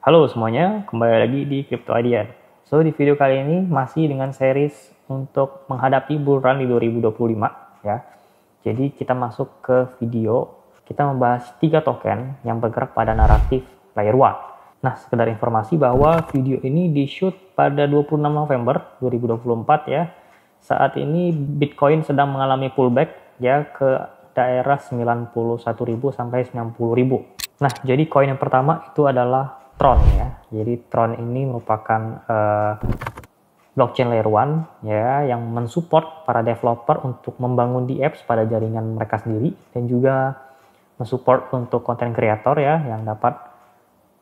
Halo semuanya, kembali lagi di Crypto Idea. So, di video kali ini masih dengan series untuk menghadapi bull run di 2025 ya. Jadi kita masuk ke video, kita membahas 3 token yang bergerak pada naratif layer 1. Nah, sekedar informasi bahwa video ini di-shoot pada 26 November 2024 ya. Saat ini Bitcoin sedang mengalami pullback ya ke daerah 91.000 sampai 90.000. Nah, jadi koin yang pertama itu adalah Tron ya. Jadi Tron ini merupakan blockchain layer 1 ya yang mensupport para developer untuk membangun di apps pada jaringan mereka sendiri dan juga mensupport untuk content creator ya yang dapat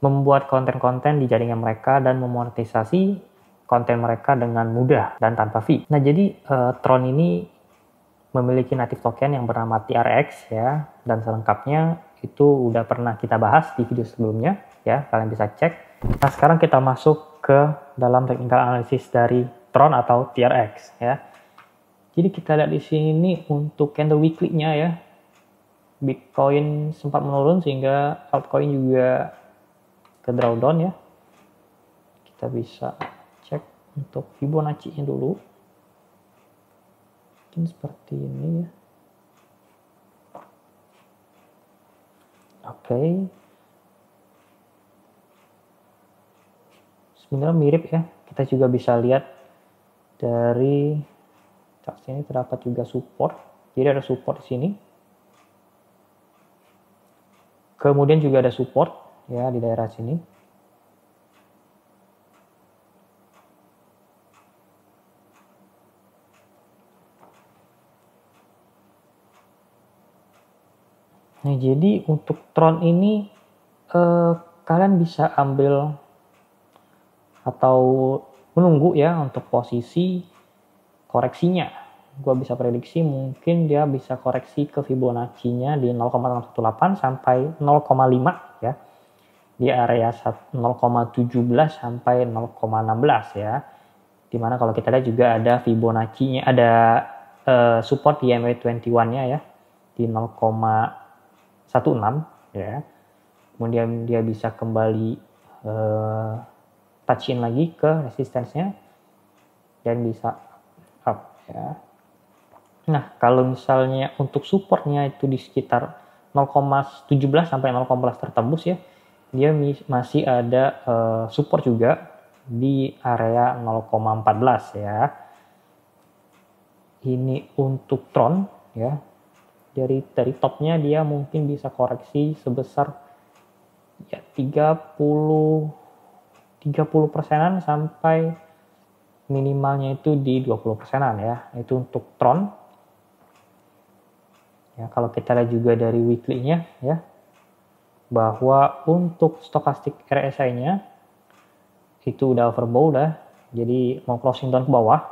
membuat konten-konten di jaringan mereka dan memonetisasi konten mereka dengan mudah dan tanpa fee. Nah, jadi Tron ini memiliki native token yang bernama TRX ya, dan selengkapnya itu udah pernah kita bahas di video sebelumnya ya, kalian bisa cek. Nah, sekarang kita masuk ke dalam technical analysis dari Tron atau TRX ya. Jadi kita lihat di sini untuk candle weekly-nya ya, Bitcoin sempat menurun sehingga altcoin juga ke drawdown ya. Kita bisa cek untuk Fibonacci-nya dulu. Seperti ini ya. Oke. Sebenarnya mirip ya. Kita juga bisa lihat dari sini terdapat juga support. Jadi ada support di sini. Kemudian juga ada support ya di daerah sini. Nah, jadi untuk Tron ini kalian bisa ambil atau menunggu ya untuk posisi koreksinya. Gua bisa prediksi mungkin dia bisa koreksi ke Fibonacci-nya di 0,618 sampai 0,5 ya. Di area 0,17 sampai 0,16 ya. Dimana kalau kita lihat juga ada Fibonacci-nya, ada support di MA21-nya ya di 0,16 ya. Kemudian dia bisa kembali touch in lagi ke resistance-nya dan bisa up ya. Nah, kalau misalnya untuk supportnya itu di sekitar 0,17 sampai 0,11 tertembus ya, dia masih ada support juga di area 0,14 ya. Ini untuk Tron ya. Dari topnya dia mungkin bisa koreksi sebesar ya 30%-an sampai minimalnya itu di 20%-an ya. Itu untuk Tron. Ya, kalau kita lihat juga dari weekly-nya ya, bahwa untuk stochastic RSI-nya itu udah overbought dah. Jadi mau closing down ke bawah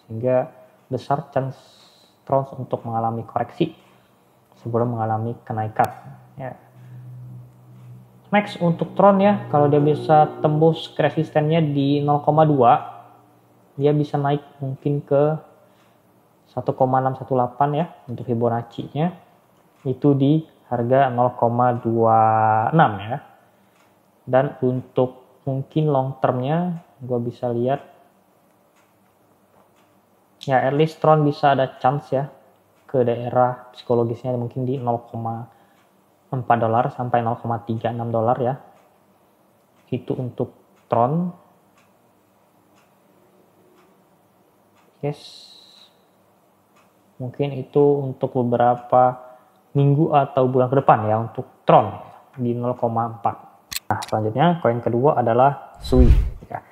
sehingga besar chance Tron untuk mengalami koreksi sebelum mengalami kenaikan ya. Next untuk Tron ya, kalau dia bisa tembus resistennya di 0,2, dia bisa naik mungkin ke 1,618 ya untuk Fibonacci-nya itu di harga 0,26 ya. Dan untuk mungkin long termnya gue bisa lihat ya, at least Tron bisa ada chance ya ke daerah psikologisnya mungkin di 0,4 dolar sampai 0,36 dolar ya. Itu untuk Tron. Yes. Mungkin itu untuk beberapa minggu atau bulan ke depan ya untuk Tron di 0,4. Nah, selanjutnya koin kedua adalah Sui ya.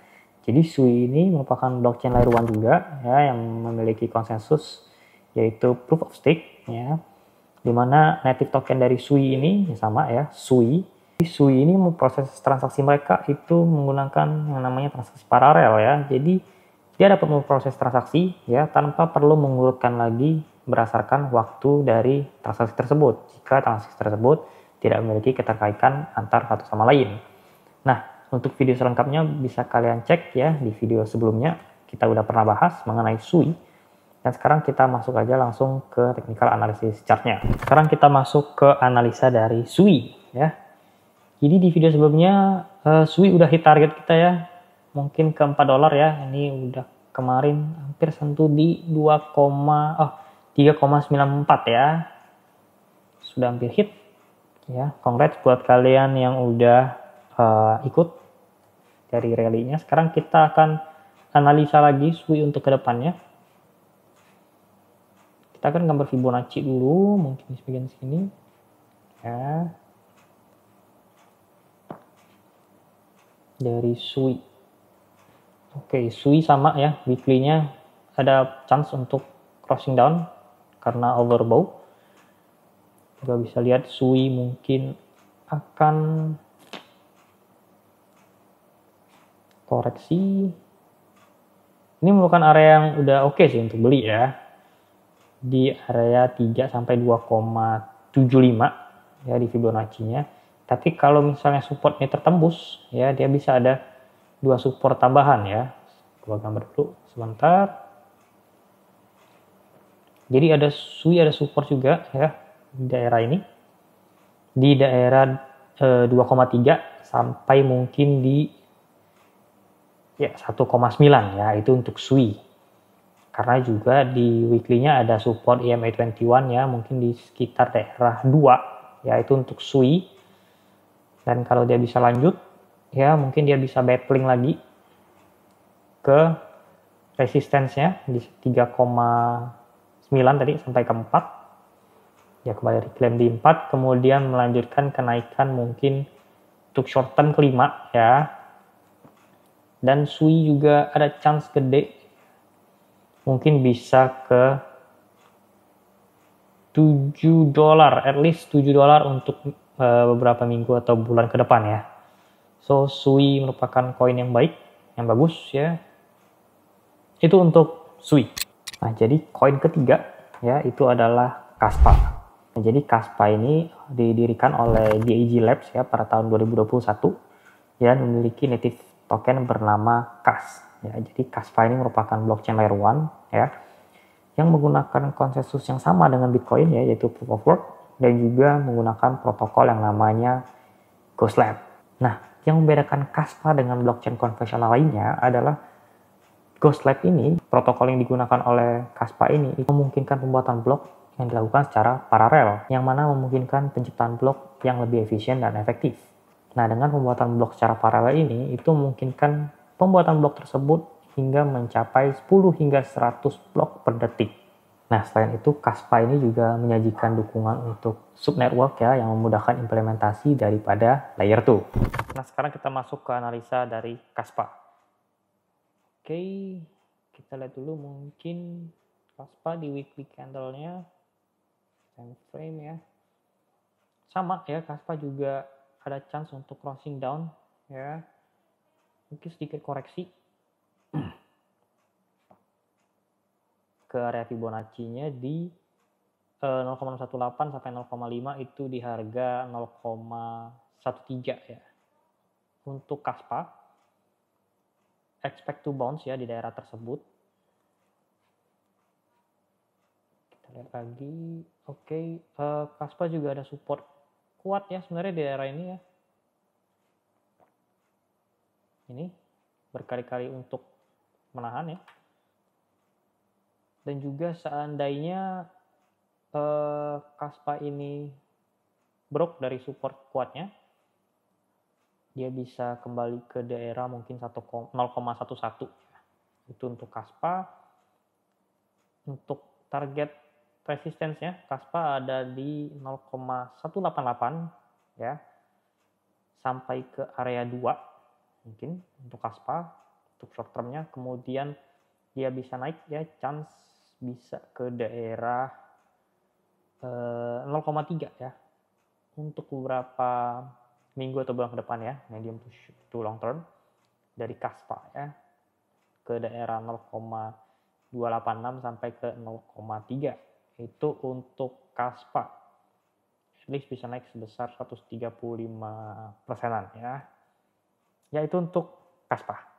Jadi Sui ini merupakan blockchain layer 1 juga ya yang memiliki konsensus yaitu proof of stake ya, dimana native token dari Sui ini ya sama ya, Sui ini memproses transaksi mereka itu menggunakan yang namanya transaksi paralel ya. Jadi dia dapat memproses transaksi ya tanpa perlu mengurutkan lagi berdasarkan waktu dari transaksi tersebut jika transaksi tersebut tidak memiliki keterkaitan antar satu sama lain. Nah, untuk video selengkapnya bisa kalian cek ya di video sebelumnya, kita udah pernah bahas mengenai Sui. Dan sekarang kita masuk aja langsung ke technical analysis chart-nya. Sekarang kita masuk ke analisa dari Sui ya. Jadi di video sebelumnya SUI udah hit target kita ya, mungkin ke $4 ya. Ini udah kemarin hampir sentuh di 3,94 ya. Sudah hampir hit ya. Congrats buat kalian yang udah ikut dari rally-nya. Sekarang kita akan analisa lagi SUI untuk kedepannya. Kita akan gambar Fibonacci dulu, mungkin di bagian sini ya. Dari SUI. Oke, SUI sama ya, weekly-nya ada chance untuk crossing down karena overbought. Juga bisa lihat SUI mungkin akan koreksi. Ini merupakan area yang udah oke sih untuk beli ya. Di area 3 sampai 2,75 ya di Fibonacci-nya. Tapi kalau misalnya supportnya tertembus ya, dia bisa ada 2 support tambahan ya. Gua gambar dulu sebentar. Jadi ada SUI, ada support juga ya di daerah ini. Di daerah 2,3 sampai mungkin di ya 1,9 ya, itu untuk SUI. Karena juga di weekly-nya ada support EMA 21 ya, mungkin di sekitar daerah 2 ya, itu untuk SUI. Dan kalau dia bisa lanjut ya, mungkin dia bisa battling lagi ke resistance-nya di 3,9 tadi sampai ke 4. Ya kembali reclaim di 4, kemudian melanjutkan kenaikan mungkin untuk short term ke 5 ya. Dan SUI juga ada chance gede mungkin bisa ke $7, at least $7 untuk beberapa minggu atau bulan ke depan ya. So SUI merupakan koin yang baik, yang bagus ya. Itu untuk SUI. Nah, jadi koin ketiga ya itu adalah Kaspa. Nah, jadi Kaspa ini didirikan oleh DAG Labs ya pada tahun 2021 dan memiliki native token bernama KAS. Ya, jadi Kaspa ini merupakan blockchain layer 1 ya yang menggunakan konsensus yang sama dengan Bitcoin ya, yaitu Proof of Work, dan juga menggunakan protokol yang namanya Ghost Lab. Nah, yang membedakan Kaspa dengan blockchain konvensional lainnya adalah Ghost Lab ini, protokol yang digunakan oleh Kaspa ini, memungkinkan pembuatan blok yang dilakukan secara paralel, yang mana memungkinkan penciptaan blok yang lebih efisien dan efektif. Nah, dengan pembuatan blok secara paralel ini, itu memungkinkan pembuatan blok tersebut hingga mencapai 10 hingga 100 blok per detik. Nah, selain itu, Kaspa ini juga menyajikan dukungan untuk subnetwork ya, yang memudahkan implementasi daripada layer 2. Nah, sekarang kita masuk ke analisa dari Kaspa. Oke, kita lihat dulu mungkin Kaspa di weekly candle-nya, time frame ya. Sama ya, Kaspa juga ada chance untuk crossing down ya. Mungkin sedikit koreksi ke area Fibonacci-nya di 0,18 sampai 0,5 itu di harga 0,13 ya. Untuk Kaspa expect to bounce ya di daerah tersebut. Kita lihat lagi. Oke, Kaspa juga ada support kuat ya sebenarnya di daerah ini ya. Ini berkali-kali untuk menahan ya. Dan juga seandainya Kaspa ini broke dari support kuatnya, dia bisa kembali ke daerah mungkin 0,11. Itu untuk Kaspa. Untuk target resistance-nya, Kaspa ada di 0,188 ya, sampai ke area 2 mungkin untuk Kaspa untuk short term-nya. Kemudian dia bisa naik ya, chance bisa ke daerah 0,3 ya untuk beberapa minggu atau bulan ke depan ya, medium to long term dari Kaspa ya, ke daerah 0,286 sampai ke 0,3. Itu untuk Kaspa. At least bisa naik sebesar 135%-an ya. Ya, itu untuk Kaspa.